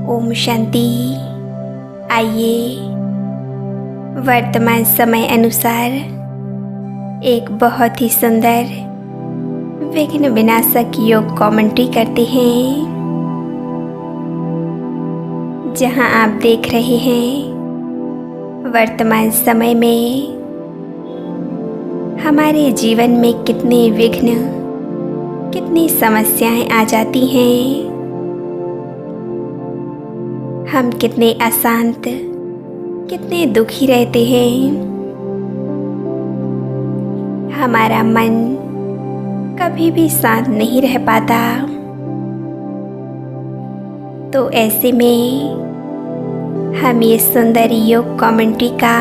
ओम शांति। आइए वर्तमान समय अनुसार एक बहुत ही सुंदर विघ्न विनाशक योग कमेंट्री करते हैं, जहां आप देख रहे हैं वर्तमान समय में हमारे जीवन में कितने विघ्न, कितनी समस्याएं आ जाती हैं। हम कितने अशांत, कितने दुखी रहते हैं। हमारा मन कभी भी शांत नहीं रह पाता। तो ऐसे में हम ये सुंदर योग कमेंट्री का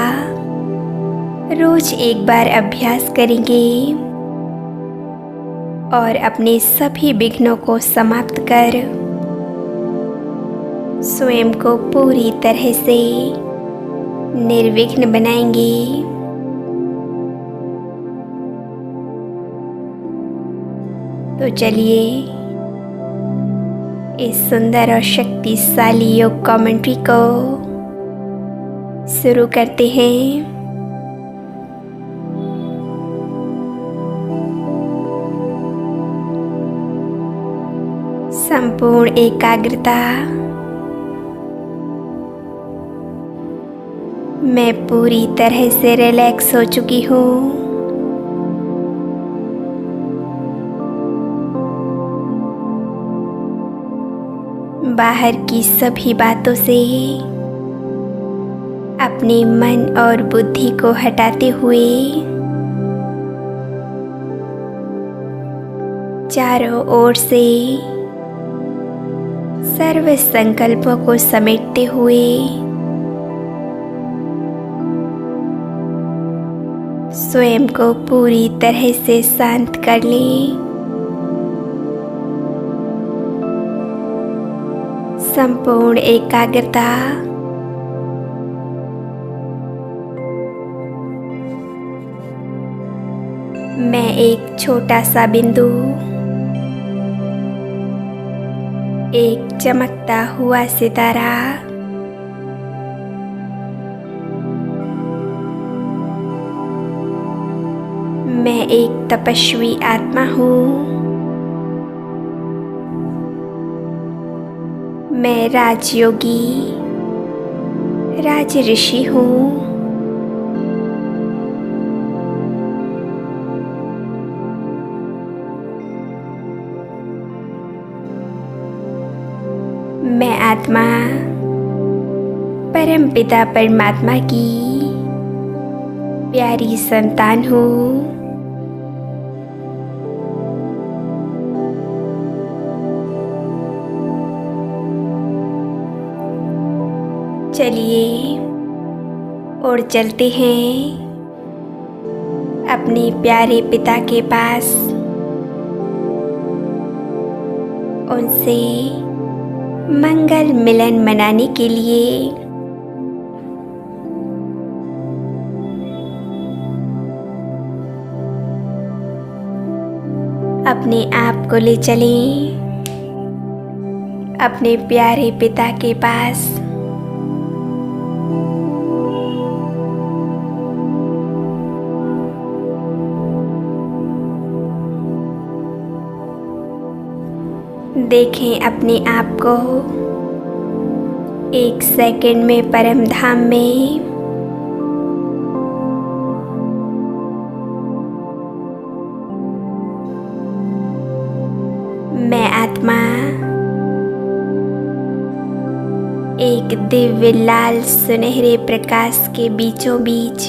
रोज एक बार अभ्यास करेंगे और अपने सभी विघ्नों को समाप्त कर स्वयं को पूरी तरह से निर्विघ्न बनाएंगे। तो चलिए इस सुंदर और शक्तिशाली योग कमेंट्री को शुरू करते हैं। संपूर्ण एकाग्रता। मैं पूरी तरह से रिलैक्स हो चुकी हूँ। बाहर की सभी बातों से अपने मन और बुद्धि को हटाते हुए चारों ओर से सर्व संकल्पों को समेटते हुए स्वयं को पूरी तरह से शांत कर लें। संपूर्ण एकाग्रता। मैं एक छोटा सा बिंदु, एक चमकता हुआ सितारा, मैं एक तपस्वी आत्मा हूँ। मैं राजयोगी, राज ऋषि हूँ। मैं आत्मा परम पिता परमात्मा की प्यारी संतान हूँ। चलिए और चलते हैं अपने प्यारे पिता के पास। उनसे मंगल मिलन मनाने के लिए अपने आप को ले चलें अपने प्यारे पिता के पास। देखें अपने आप को एक सेकंड में परम धाम में। मैं आत्मा एक दिव्य लाल सुनहरे प्रकाश के बीचों बीच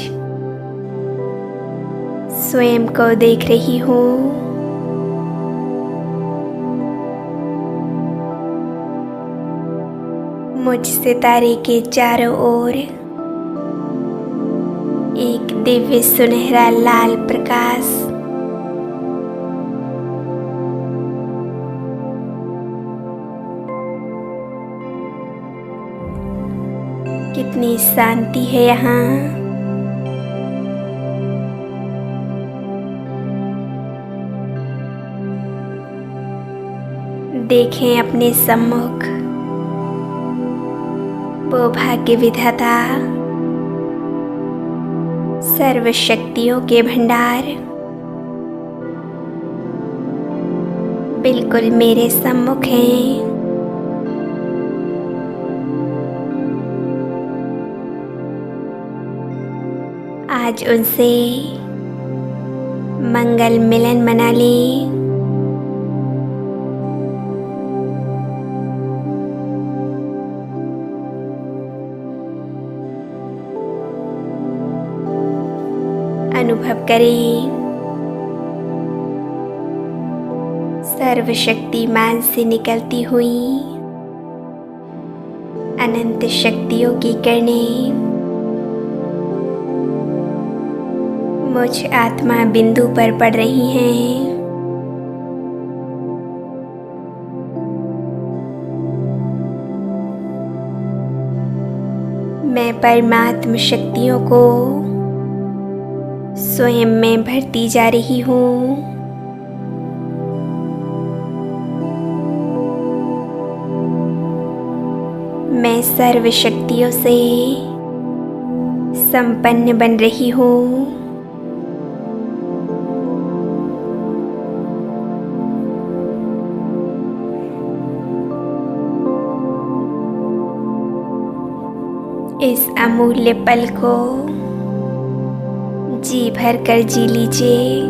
स्वयं को देख रही हूँ। मुझ सितारे के चारों ओर एक दिव्य सुनहरा लाल प्रकाश। कितनी शांति है यहाँ। देखें अपने सम्मुख वो भाग्य विधाता, सर्व शक्तियों के भंडार बिल्कुल मेरे सम्मुख हैं। आज उनसे मंगल मिलन मना लें। अनुभव करें सर्वशक्तिमान से निकलती हुई अनंत शक्तियों की किरणें मुझ आत्मा बिंदु पर पड़ रही हैं। मैं परमात्म शक्तियों को स्वयं में भरती जा रही हूँ। मैं सर्व शक्तियों से संपन्न बन रही हूँ। इस अमूल्य पल को जी भर कर जी लीजिए।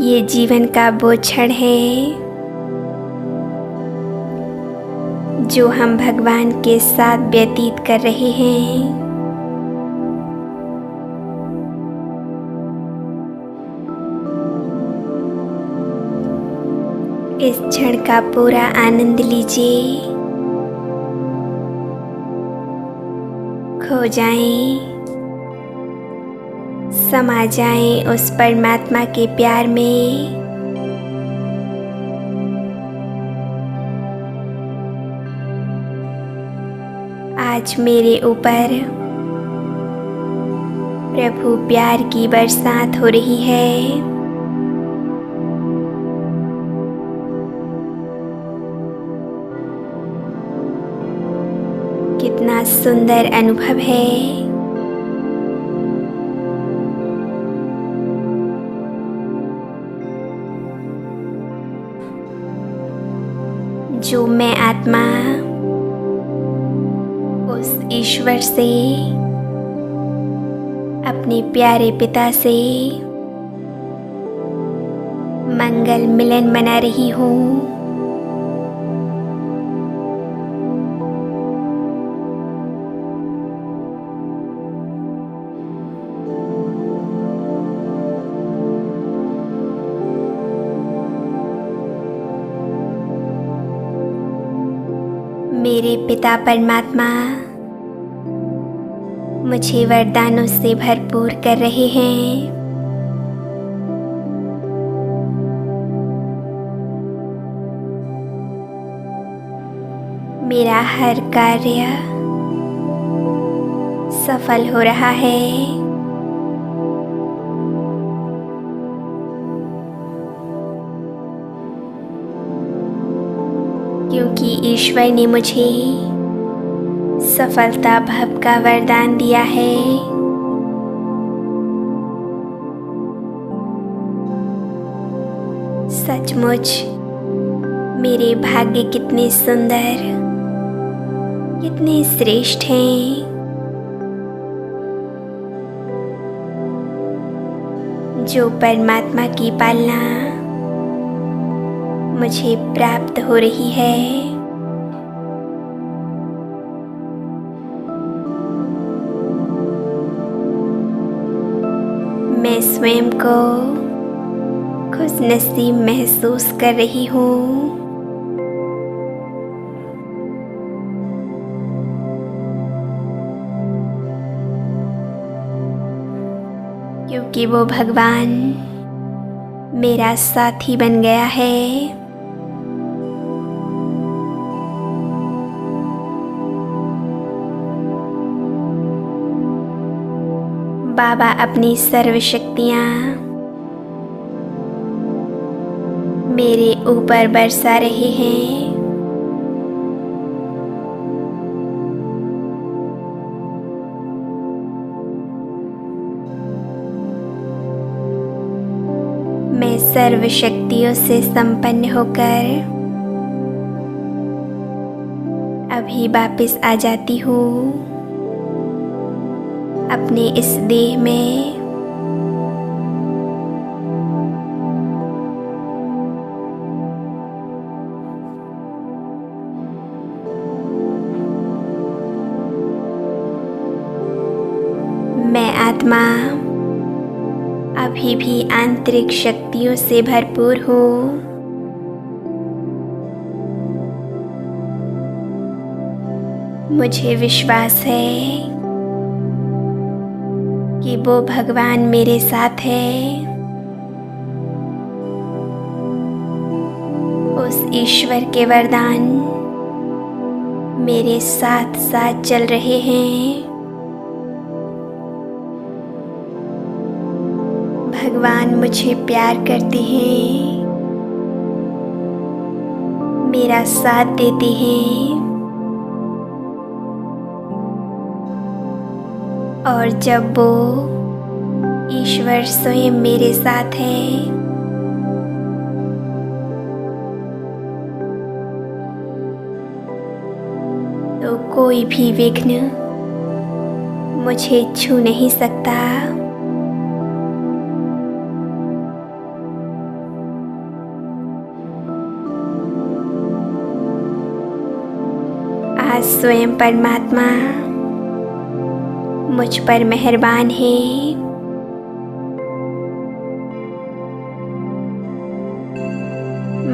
ये जीवन का वो क्षण है जो हम भगवान के साथ व्यतीत कर रहे हैं। इस क्षण का पूरा आनंद लीजिए। खो जाएं, समा जाएं उस परमात्मा के प्यार में। आज मेरे ऊपर प्रभु प्यार की बरसात हो रही है। कितना सुंदर अनुभव है। जो मैं आत्मा उस ईश्वर से, अपने प्यारे पिता से मंगल मिलन मना रही हूँ। मेरे पिता परमात्मा मुझे वरदानों से भरपूर कर रहे हैं। मेरा हर कार्य सफल हो रहा है। क्योंकि ईश्वर ने मुझे सफलता भव का वरदान दिया है। सचमुच मेरे भाग्य कितने सुंदर, कितने श्रेष्ठ हैं। जो परमात्मा की पालना मुझे प्राप्त हो रही है। मैं स्वयं को खुशनसीब महसूस कर रही हूँ। क्योंकि वो भगवान मेरा साथी बन गया है। बाबा अपनी सर्व शक्तियाँ मेरे ऊपर बरसा रहे हैं। मैं सर्व शक्तियों से संपन्न होकर अभी वापस आ जाती हूँ अपने इस देह में। मैं आत्मा अभी भी आंतरिक शक्तियों से भरपूर हूँ। मुझे विश्वास है कि वो भगवान मेरे साथ है। उस ईश्वर के वरदान मेरे साथ साथ चल रहे हैं। भगवान मुझे प्यार करते हैं, मेरा साथ देते हैं, और जब वो ईश्वर स्वयं मेरे साथ है तो कोई भी विघ्न मुझे छू नहीं सकता। आज स्वयं परमात्मा मुझ पर मेहरबान है।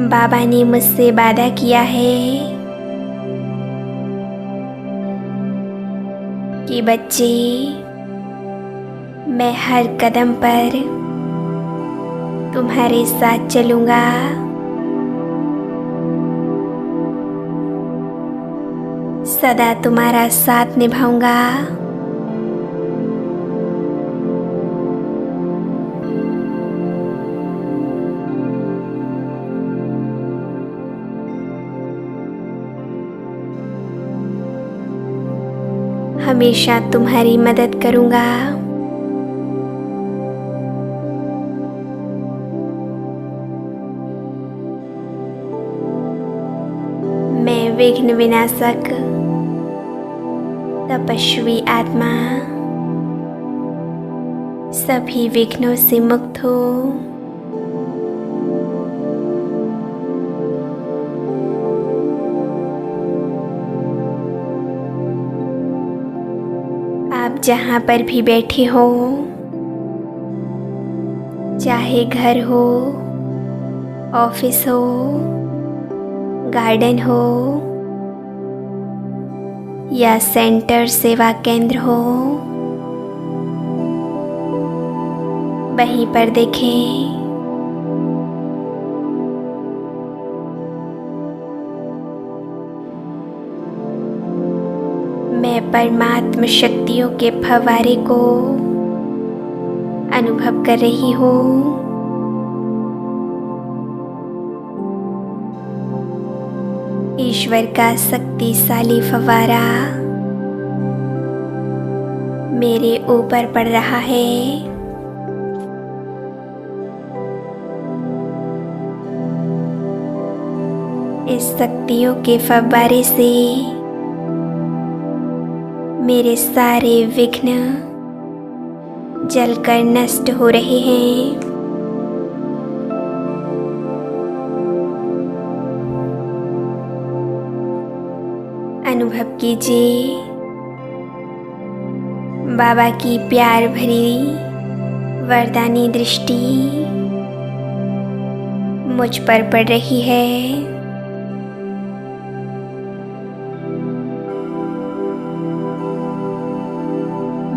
बाबा ने मुझसे वादा किया है कि बच्चे, मैं हर कदम पर तुम्हारे साथ चलूँगा। सदा तुम्हारा साथ निभाऊंगा। हमेशा तुम्हारी मदद करूंगा। मैं विघ्न विनाशक तपस्वी आत्मा सभी विघ्नों से मुक्त हो। आप जहाँ पर भी बैठे हो, चाहे घर हो, ऑफिस हो, गार्डन हो या सेंटर सेवा केंद्र हो, वहीं पर देखें मैं परमात्मा शक्तियों के फव्वारे को अनुभव कर रही हूँ। ईश्वर का शक्तिशाली फव्वारा मेरे ऊपर पड़ रहा है। इस शक्तियों के फव्वारे से मेरे सारे विघ्न जलकर नष्ट हो रहे हैं। अनुभव कीजिए बाबा की प्यार भरी वरदानी दृष्टि मुझ पर पड़ रही है।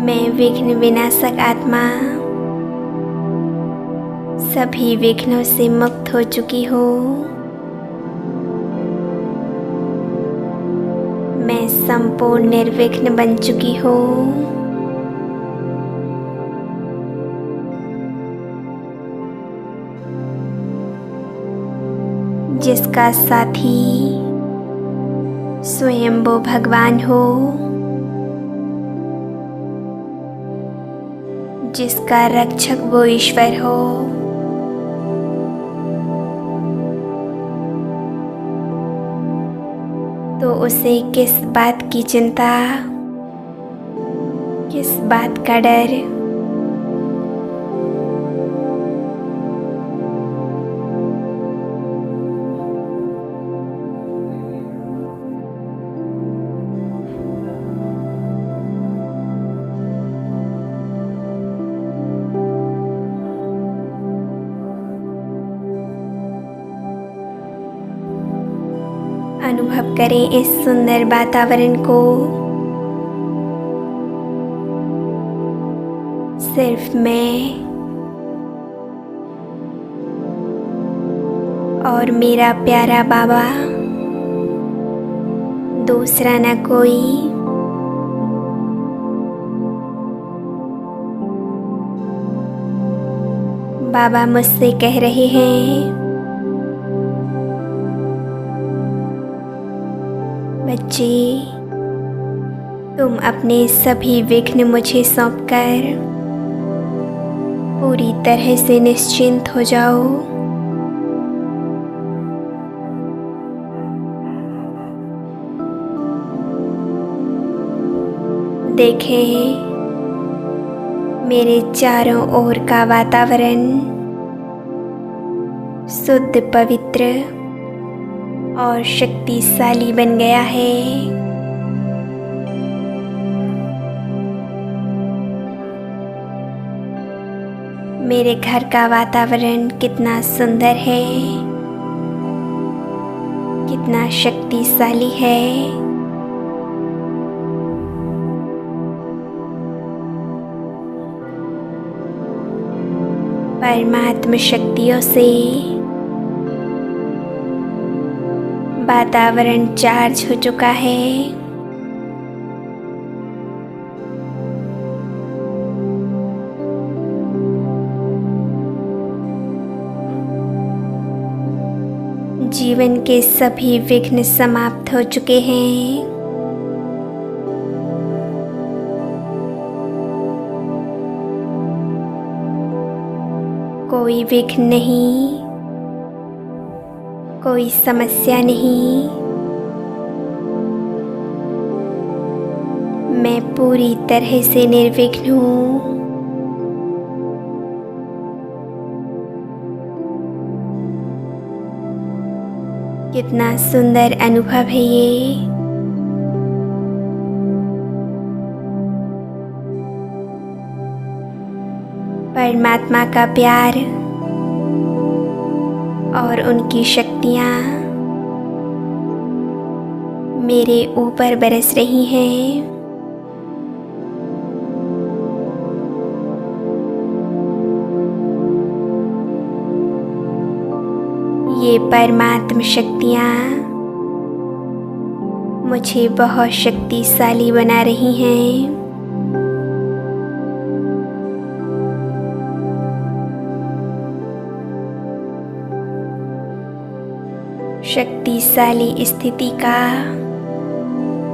मैं विघ्न विनाशक आत्मा सभी विघ्नों से मुक्त हो चुकी हूँ। मैं संपूर्ण निर्विघ्न बन चुकी हूँ। जिसका साथी स्वयं वो भगवान हो, जिसका रक्षक वो ईश्वर हो। तो उसे किस बात की चिंता, किस बात का डर। अनुभव करें इस सुंदर वातावरण को। सिर्फ मैं और मेरा प्यारा बाबा, दूसरा न कोई। बाबा मुझसे कह रहे हैं, बच्चे, तुम अपने सभी विघ्न मुझे सौंपकर पूरी तरह से निश्चिंत हो जाओ। देखें, मेरे चारों ओर का वातावरण शुद्ध, पवित्र और शक्तिशाली बन गया है। मेरे घर का वातावरण कितना सुंदर है, कितना शक्तिशाली है। परमात्मा शक्तियों से वातावरण चार्ज हो चुका है। जीवन के सभी विघ्न समाप्त हो चुके हैं। कोई विघ्न नहीं, कोई समस्या नहीं। मैं पूरी तरह से निर्विघ्न हूँ। कितना सुंदर अनुभव है ये। परमात्मा का प्यार और उनकी शक्तियाँ मेरे ऊपर बरस रही हैं। ये परमात्मा शक्तियाँ मुझे बहुत शक्तिशाली बना रही हैं। शक्तिशाली स्थिति का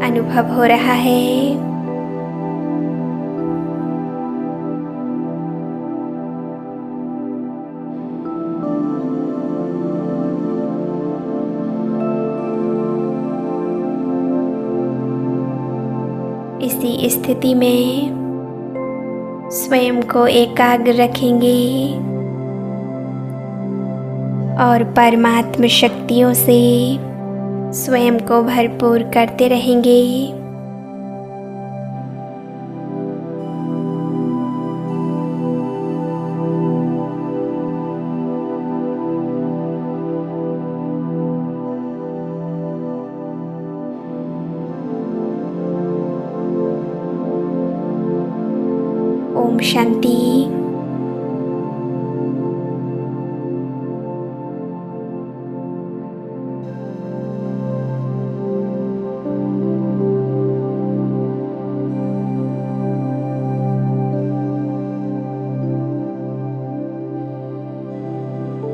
अनुभव हो रहा है। इसी स्थिति में स्वयं को एकाग्र रखेंगे और परमात्मा शक्तियों से स्वयं को भरपूर करते रहेंगे। ओम शांति।